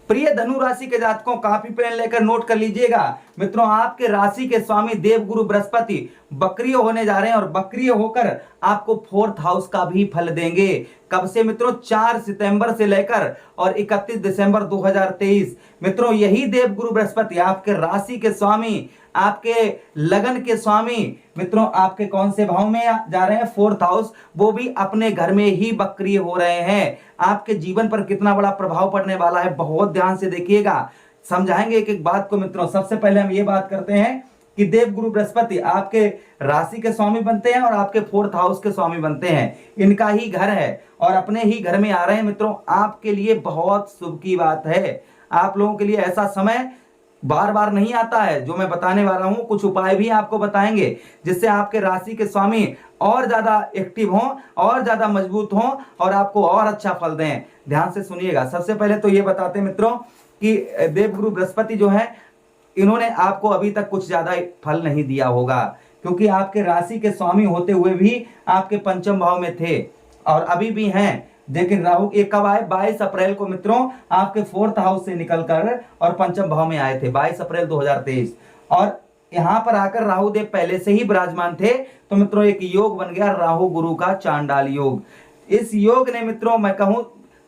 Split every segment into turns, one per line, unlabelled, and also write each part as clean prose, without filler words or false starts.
प्रिय धनु राशि के जातकों, काफी पेन लेकर नोट कर लीजिएगा मित्रों, आपके राशि के स्वामी देवगुरु बृहस्पति बक्रिय होने जा रहे हैं और बक्रिय होकर आपको 4th हाउस का भी फल देंगे। कब से मित्रों? 4 सितंबर से लेकर और 31 दिसंबर 2023। मित्रों यही देवगुरु बृहस्पति आपके राशि के स्वामी, आपके लगन के स्वामी मित्रों आपके कौन से भाव में जा रहे हैं? 4th हाउस, वो भी अपने घर में ही बक्रिय हो रहे हैं। आपके जीवन पर कितना बड़ा प्रभाव पड़ने वाला है, बहुत ध्यान से देखिएगा, समझाएंगे एक एक बात को मित्रों। सबसे पहले हम ये बात करते हैं कि देवगुरु बृहस्पति आपके राशि के स्वामी बनते हैं और आपके 4th हाउस के स्वामी बनते हैं। इनका ही घर है और अपने ही घर में आ रहे हैं मित्रों, आपके लिए बहुत शुभ की बात है। आप लोगों के लिए ऐसा समय बार बार नहीं आता है। जो मैं बताने वाला हूं, कुछ उपाय भी आपको बताएंगे जिससे आपके राशि के स्वामी और ज्यादा एक्टिव हों और ज्यादा मजबूत हों और आपको और अच्छा फल दें। ध्यान से सुनिएगा। सबसे पहले तो ये बताते हैं मित्रों कि देवगुरु बृहस्पति जो है, इन्होंने आपको अभी तक कुछ ज्यादा फल नहीं दिया होगा, क्योंकि आपके राशि के स्वामी होते हुए भी आपके पंचम भाव में थे और अभी भी हैं। लेकिन राहु एक कब आए? 22 अप्रैल को मित्रों आपके 4th हाउस से निकलकर और पंचम भाव में आए थे, 22 अप्रैल 2023। और यहां पर आकर राहु देव पहले से ही विराजमान थे, तो मित्रों एक योग बन गया राहु गुरु का चांडाल योग। इस योग ने मित्रों, मैं कहूं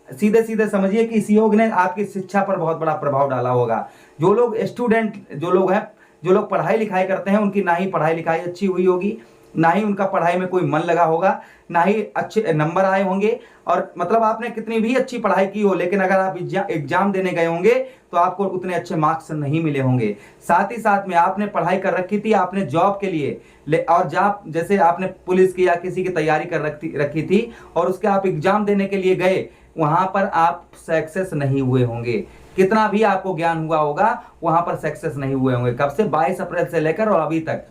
सीधे सीधे समझिए कि इस योग ने आपकी शिक्षा पर बहुत बड़ा प्रभाव डाला होगा। जो लोग स्टूडेंट, जो लोग हैं, जो लोग पढ़ाई लिखाई करते हैं, उनकी ना ही पढ़ाई लिखाई अच्छी हुई होगी, ना ही उनका पढ़ाई में कोई मन लगा होगा, ना ही अच्छे नंबर आए होंगे। और मतलब आपने कितनी भी अच्छी पढ़ाई की हो, लेकिन अगर आप एग्जाम देने गए होंगे तो आपको उतने अच्छे मार्क्स नहीं मिले होंगे। साथ ही साथ में आपने पढ़ाई कर रखी थी, आपने जॉब के लिए और जॉब जैसे आपने पुलिस की या किसी की तैयारी कर रखी थी और उसके आप एग्जाम देने के लिए गए, वहां पर आप सक्सेस नहीं हुए होंगे। कितना भी आपको ज्ञान हुआ होगा, वहां पर सक्सेस नहीं हुए होंगे। कब से? 22 अप्रैल से लेकर और अभी तक।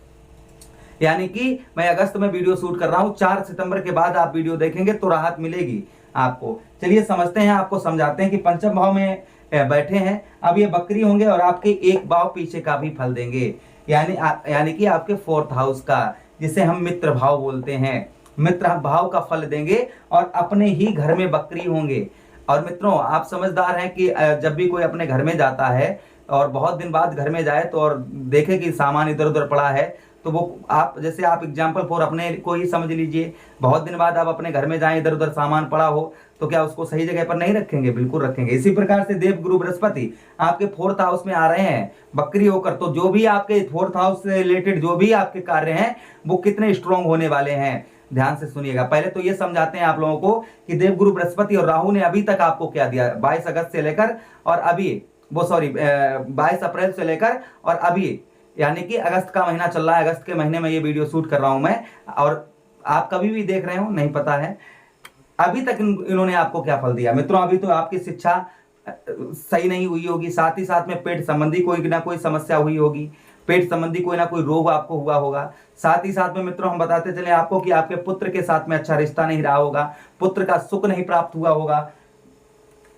यानी कि मैं अगस्त में वीडियो शूट कर रहा हूं, 4 सितंबर के बाद आप वीडियो देखेंगे तो राहत मिलेगी आपको। चलिए समझते हैं, आपको समझाते हैं कि पंचम भाव में बैठे हैं, अब ये बकरी होंगे और आपके एक भाव पीछे का भी फल देंगे, यानी कि आपके 4th हाउस का, जिसे हम मित्र भाव बोलते हैं, मित्र भाव का फल देंगे और अपने ही घर में बकरी होंगे। और मित्रों आप समझदार हैं कि जब भी कोई अपने घर में जाता है और बहुत दिन बाद घर में जाए तो और देखे कि सामान इधर उधर पड़ा है, तो वो आप जैसे आप एग्जाम्पल फॉर अपने को ही समझ लीजिए, बहुत दिन बाद आप अपने घर में जाएं, इधर उधर सामान पड़ा हो, तो क्या उसको सही जगह पर नहीं रखेंगे? बिल्कुल रखेंगे। इसी प्रकार से देवगुरु बृहस्पति आपके 4th हाउस में आ रहे हैं बकरी होकर, तो जो भी आपके 4th हाउस से रिलेटेड जो भी आपके कार्य हैं वो कितने स्ट्रांग होने वाले हैं। ध्यान से सुनिएगा। पहले तो ये समझाते हैं आप लोगों को कि देवगुरु बृहस्पति और राहु ने अभी तक आपको क्या दिया, 22 अगस्त से लेकर और अभी 22 अप्रैल से लेकर और अभी, यानी कि अगस्त का महीना चल रहा है, अगस्त के महीने में ये वीडियो शूट कर रहा हूं मैं, और आप कभी भी देख रहे हो नहीं पता है, अभी तक इन्होंने आपको क्या फल दिया मित्रों। अभी तो आपकी शिक्षा सही नहीं हुई होगी, साथ ही साथ में पेट संबंधी कोई ना कोई समस्या हुई होगी, पेट संबंधी कोई ना कोई रोग आपको हुआ होगा। साथ ही साथ में मित्रों हम बताते चले आपको कि आपके पुत्र के साथ में अच्छा रिश्ता नहीं रहा होगा, पुत्र का सुख नहीं प्राप्त हुआ होगा,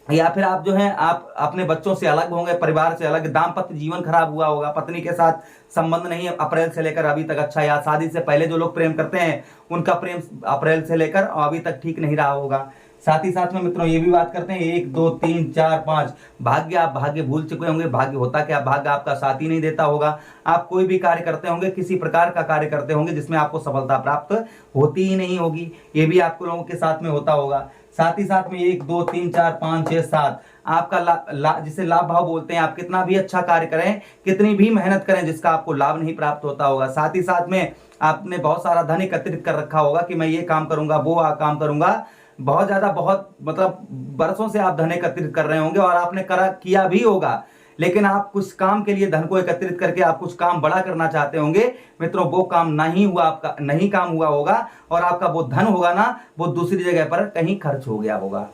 या फिर आप जो हैं आप अपने बच्चों से अलग होंगे, परिवार से अलग, दाम्पत्य जीवन खराब हुआ होगा, पत्नी के साथ संबंध नहीं है अप्रैल से लेकर अभी तक अच्छा, या शादी से पहले जो लोग प्रेम करते हैं उनका प्रेम अप्रैल से लेकर अभी तक ठीक नहीं रहा होगा। साथ ही साथ में मित्रों ये भी बात करते हैं 1 2 3 4 5 भाग्य, आप भाग्य भूल चुके होंगे। भाग्य होता क्या? भाग्य आपका साथ ही नहीं देता होगा। आप कोई भी कार्य करते होंगे, किसी प्रकार का कार्य करते होंगे जिसमें आपको सफलता प्राप्त होती ही नहीं होगी, ये भी आपको लोगों के साथ में होता होगा। साथ ही साथ में 1 2 3 4 5 6 7 आपका जिसे लाभ भाव बोलते हैं, आप कितना भी अच्छा कार्य करें, कितनी भी मेहनत करें, जिसका आपको लाभ नहीं प्राप्त होता होगा। साथ ही साथ में आपने बहुत सारा धन एकत्रित कर रखा होगा कि मैं ये काम करूंगा, वो काम करूंगा, बहुत ज्यादा, बहुत मतलब बरसों से आप धन एकत्रित कर रहे होंगे और आपने किया भी होगा, लेकिन आप कुछ काम के लिए धन को एकत्रित करके आप कुछ काम बड़ा करना चाहते होंगे मित्रों, वो काम नहीं हुआ, आपका नहीं काम हुआ होगा और आपका वो धन होगा ना, वो दूसरी जगह पर कहीं खर्च हो गया होगा।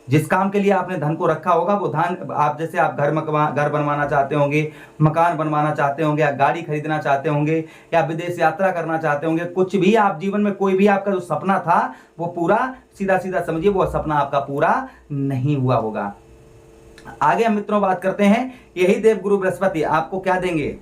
जिस काम के लिए आपने धन को रखा होगा वो धन, आप जैसे आप घर बनवाना चाहते होंगे, मकान बनवाना चाहते होंगे, या गाड़ी खरीदना चाहते होंगे, या विदेश यात्रा करना चाहते होंगे, कुछ भी आप जीवन में कोई भी आपका जो सपना था वो पूरा, सीधा सीधा समझिए, वो सपना आपका पूरा नहीं हुआ होगा। आगे हम मित्रों बात करते हैं, यही देवगुरु बृहस्पति आपको क्या देंगे।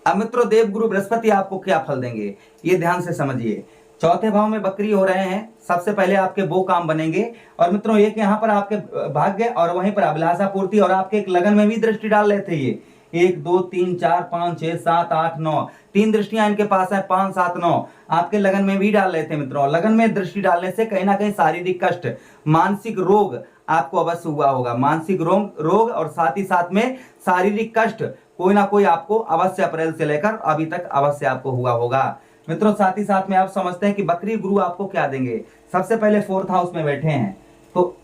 अब मित्रों देवगुरु बृहस्पति आपको क्या फल देंगे, ये ध्यान से समझिए। चौथे भाव में बकरी हो रहे हैं, सबसे पहले आपके वो काम बनेंगे। और मित्रों एक यहाँ पर आपके भाग्य और वहीं पर अभिलाषा पूर्ति और आपके एक लगन में भी दृष्टि डाल रहे थे। ये 1 2 3 4 5 6 7 8 9 तीन दृष्टियां इनके पास है, 5 7 9 आपके लगन में भी डाल रहे थे। मित्रों लगन में दृष्टि डालने से कहीं ना कहीं शारीरिक कष्ट, मानसिक रोग आपको अवश्य हुआ होगा। मानसिक रोग और साथ ही साथ में शारीरिक कष्ट कोई ना कोई आपको अवश्य अप्रैल से लेकर अभी तक अवश्य आपको हुआ होगा। मित्रों साथ ही साथ में आप समझते हैं कि बकरी गुरु आपको क्या देंगे। सबसे पहले 4th हाउस में बैठे हैं तो,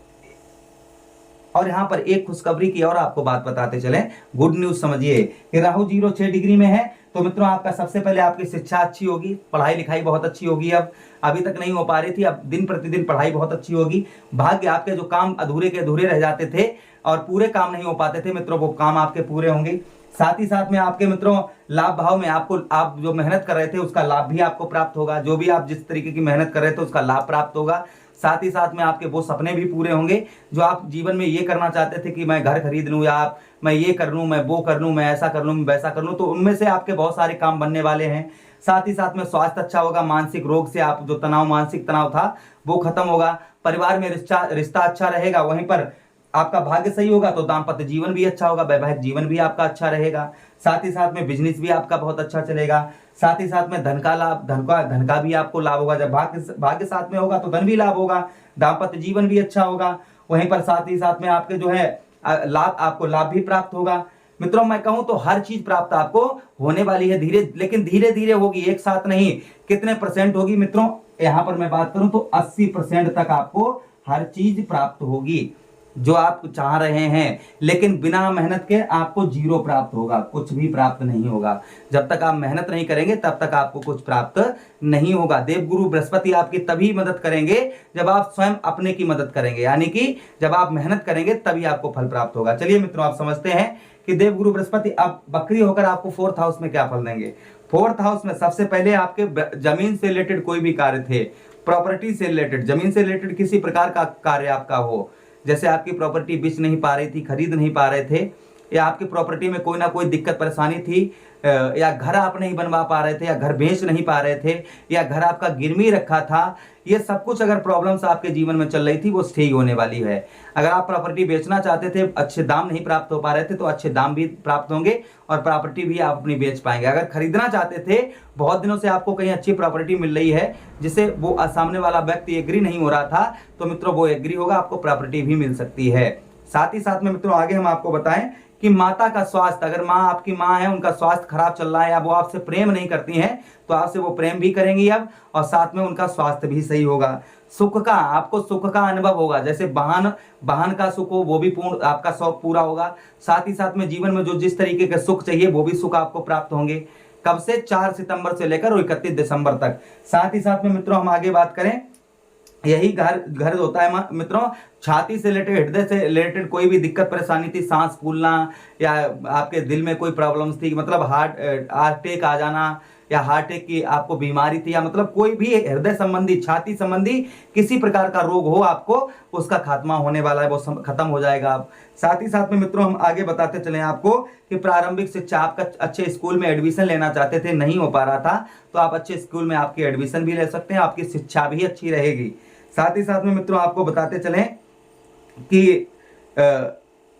और यहां पर एक खुशखबरी की और आपको बात बताते चले, गुड न्यूज समझिए कि राहु 06 डिग्री में है। तो मित्रों आपका सबसे पहले आपकी शिक्षा अच्छी होगी, पढ़ाई लिखाई बहुत अच्छी होगी। अब अभी तक नहीं हो पा रही थी, अब दिन प्रतिदिन पढ़ाई बहुत अच्छी होगी। भाग्य आपके जो काम अधूरे के अधूरे रह जाते थे और पूरे काम नहीं हो पाते थे मित्रों, वो काम आपके पूरे होंगे। साथ ही साथ में आपके मित्रों लाभ भाव में आपको, आप जो मेहनत कर रहे थे उसका लाभ भी आपको प्राप्त होगा। जो भी आप जिस तरीके की मेहनत कर रहे थे उसका लाभ प्राप्त होगा। साथ ही साथ में आपके वो सपने भी पूरे होंगे जो आप जीवन में ये करना चाहते थे कि मैं घर खरीद लूं, या मैं ये कर लूं, मैं वो कर लूं, मैं ऐसा कर लूं, मैं वैसा कर लूं, तो उनमें से आपके बहुत सारे काम बनने वाले हैं। साथ ही साथ में स्वास्थ्य अच्छा होगा, मानसिक रोग से आप जो तनाव, मानसिक तनाव था वो खत्म होगा। परिवार में रिश्ता अच्छा रहेगा। वहीं पर आपका भाग्य सही होगा तो दाम्पत्य जीवन भी अच्छा होगा, वैवाहिक जीवन भी आपका अच्छा रहेगा। साथ ही साथ में बिजनेस भी आपका बहुत अच्छा चलेगा। साथ ही साथ में धन का लाभ, धन का भी आपको लाभ होगा। जब भाग्य साथ में होगा तो धन भी लाभ होगा, दाम्पत्य जीवन भी अच्छा होगा। वहीं पर साथ ही साथ में आपके जो है लाभ, आपको लाभ भी प्राप्त होगा। मित्रों मैं कहूं तो हर चीज प्राप्त आपको होने वाली है, लेकिन धीरे धीरे होगी, एक साथ नहीं। कितने % होगी मित्रों, यहां पर मैं बात करूं तो 80% तक आपको हर चीज प्राप्त होगी जो आप चाह रहे हैं। लेकिन बिना मेहनत के आपको 0 प्राप्त होगा, कुछ भी प्राप्त नहीं होगा। जब तक आप मेहनत नहीं करेंगे तब तक आपको कुछ प्राप्त नहीं होगा। देवगुरु बृहस्पति आपकी तभी मदद करेंगे जब आप स्वयं अपने की मदद करेंगे, यानी कि जब आप मेहनत करेंगे तभी आपको फल प्राप्त होगा। चलिए मित्रों आप समझते हैं कि देवगुरु बृहस्पति अब बकरी होकर आपको 4th हाउस में क्या फल देंगे। 4th हाउस में सबसे पहले आपके जमीन से रिलेटेड कोई भी कार्य थे, प्रॉपर्टी से रिलेटेड, जमीन से रिलेटेड किसी प्रकार का कार्य आपका हो, जैसे आपकी प्रॉपर्टी बेच नहीं पा रही थी, खरीद नहीं पा रहे थे, या आपकी प्रॉपर्टी में कोई ना कोई दिक्कत परेशानी थी, या घर आप नहीं बनवा पा रहे थे, या घर बेच नहीं पा रहे थे, या घर आपका गिरवी रखा था, ये सब कुछ अगर प्रॉब्लम्स आपके जीवन में चल रही थी वो ठीक होने वाली है। अगर आप प्रॉपर्टी बेचना चाहते थे, अच्छे दाम नहीं प्राप्त हो पा रहे थे, तो अच्छे दाम भी प्राप्त होंगे और प्रॉपर्टी भी आप अपनी बेच पाएंगे। अगर खरीदना चाहते थे, बहुत दिनों से आपको कहीं अच्छी प्रॉपर्टी मिल रही है जिसे वो सामने वाला व्यक्ति एग्री नहीं हो रहा था, तो मित्रों वो एग्री होगा, आपको प्रॉपर्टी भी मिल सकती है। साथ ही साथ में मित्रों आगे हम आपको बताएं कि माता का स्वास्थ्य, अगर माँ आपकी माँ है, उनका स्वास्थ्य खराब चल रहा है या वो आपसे प्रेम नहीं करती हैं, तो आपसे वो प्रेम भी करेंगी अब, और साथ में उनका स्वास्थ्य भी सही होगा। सुख का, आपको सुख का अनुभव होगा, जैसे वाहन का सुख हो वो भी पूर्ण, आपका शौक पूरा होगा। साथ ही साथ में जीवन में जो जिस तरीके के सुख चाहिए वो भी सुख आपको प्राप्त होंगे। कब से? 4 सितंबर से लेकर 31 दिसंबर तक। साथ ही साथ में मित्रों हम आगे बात करें, यही घर होता है मित्रों, छाती से रिलेटेड, हृदय से रिलेटेड कोई भी दिक्कत परेशानी थी, सांस फूलना, या आपके दिल में कोई प्रॉब्लम्स थी, मतलब हार्ट अटैक आ जाना, या हार्ट अटैक की आपको बीमारी थी, या मतलब कोई भी हृदय संबंधी, छाती संबंधी किसी प्रकार का रोग हो आपको, उसका खात्मा होने वाला है, वो खत्म हो जाएगा अब। साथ ही साथ में मित्रों हम आगे बताते चले आपको कि प्रारंभिक शिक्षा, आपका अच्छे स्कूल में एडमिशन लेना चाहते थे, नहीं हो पा रहा था, तो आप अच्छे स्कूल में आपकी एडमिशन भी ले सकते हैं, आपकी शिक्षा भी अच्छी रहेगी। साथ ही साथ में मित्रों आपको बताते चलें कि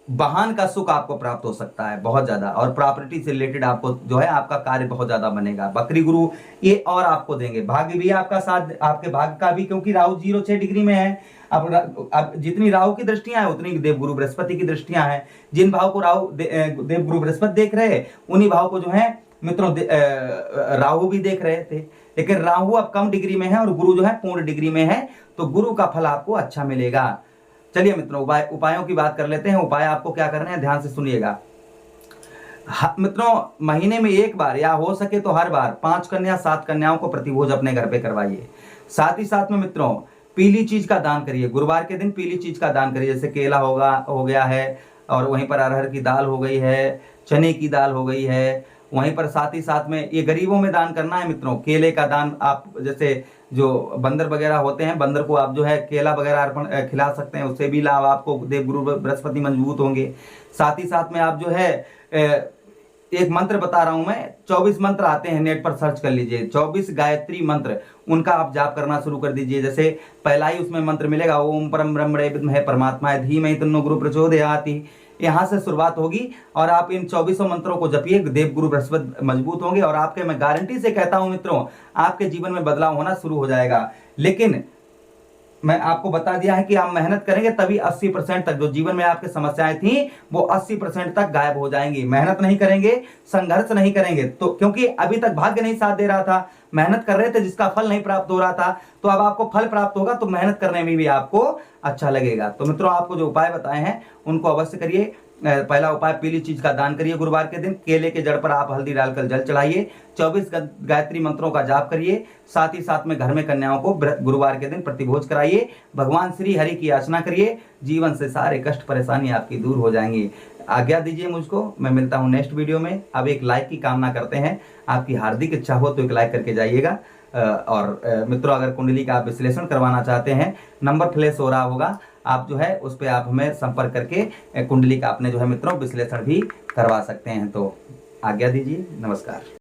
वाहन का सुख आपको प्राप्त हो सकता है बहुत ज्यादा, और प्रॉपर्टी से रिलेटेड आपको जो है आपका कार्य बहुत ज्यादा बनेगा। बकरी गुरु ये और आपको देंगे, भाग्य भी आपका साथ, आपके भाग्य का भी, क्योंकि राहु 06 डिग्री में है। अब जितनी राहु की दृष्टियां हैं उतनी देवगुरु बृहस्पति की दृष्टियां हैं। जिन भाव को देवगुरु बृहस्पति देख रहे हैं, उन्हीं भाव को जो है मित्रों राहु भी देख रहे थे, लेकिन राहु अब कम डिग्री में है और गुरु जो है पूर्ण डिग्री में है, तो गुरु का फल आपको अच्छा मिलेगा। चलिए मित्रों उपायों की बात कर लेते हैं। उपाय आपको क्या करना है, ध्यान से सुनिएगा। मित्रों महीने में एक बार या हो सके तो हर बार 5 कन्या 7 कन्याओं को प्रतिभोज अपने घर पे करवाइए। साथ ही साथ में मित्रों पीली चीज का दान करिए, गुरुवार के दिन पीली चीज का दान करिए, जैसे केला हो गया है, और वहीं पर अरहर की दाल हो गई है, चने की दाल हो गई है। वहीं पर साथ ही साथ में ये गरीबों में दान करना है मित्रों। केले का दान, आप जैसे जो बंदर वगैरह होते हैं, बंदर को आप जो है केला वगैरह अर्पण खिला सकते हैं, उससे भी लाभ आपको, देवगुरु बृहस्पति मजबूत होंगे। साथ ही साथ में आप जो है एक मंत्र बता रहा हूं मैं, 24 मंत्र आते हैं, नेट पर सर्च कर लीजिए, 24 गायत्री मंत्र, उनका आप जाप करना शुरू कर दीजिए। जैसे पहला ही उसमें मंत्र मिलेगा, ओम परम ब्रह्मणे विद्महे परमात्माय धीमहि तन्नो गुरु प्रचोदयाति, यहाँ से शुरुआत होगी और आप इन 24 मंत्रों को जपिए, देव गुरु बृहस्पति मजबूत होंगे और आपके, मैं गारंटी से कहता हूं मित्रों, आपके जीवन में बदलाव होना शुरू हो जाएगा। लेकिन मैं आपको बता दिया है कि आप मेहनत करेंगे तभी 80% तक जो जीवन में आपकी समस्याएं थी वो 80% तक गायब हो जाएंगी। मेहनत नहीं करेंगे, संघर्ष नहीं करेंगे तो, क्योंकि अभी तक भाग्य नहीं साथ दे रहा था, मेहनत कर रहे थे जिसका फल नहीं प्राप्त हो रहा था, तो अब आपको फल प्राप्त होगा तो मेहनत करने में भी आपको अच्छा लगेगा। तो मित्रों, आपको जो उपाय बताए हैं उनको अवश्य करिए। पहला उपाय, पीली चीज का दान करिए गुरुवार के दिन, केले के जड़ पर आप हल्दी डालकर जल चढ़ाइए, 24 गायत्री मंत्रों का जाप करिए, साथ ही साथ में घर में कन्याओं को गुरुवार के दिन प्रतिभोज कराइए, भगवान श्री हरि की याचना करिए, जीवन से सारे कष्ट परेशानी आपकी दूर हो जाएंगी। आज्ञा दीजिए मुझको, मैं मिलता हूं नेक्स्ट वीडियो में। अब एक लाइक की कामना करते हैं, आपकी हार्दिक इच्छा हो तो एक लाइक करके जाइएगा। और मित्रों, अगर कुंडली का आप विश्लेषण करवाना चाहते हैं, नंबर फ्लैश हो रहा होगा, आप जो है उस पर आप हमें संपर्क करके कुंडली का अपने जो है मित्रों विश्लेषण भी करवा सकते हैं। तो आज्ञा दीजिए, नमस्कार।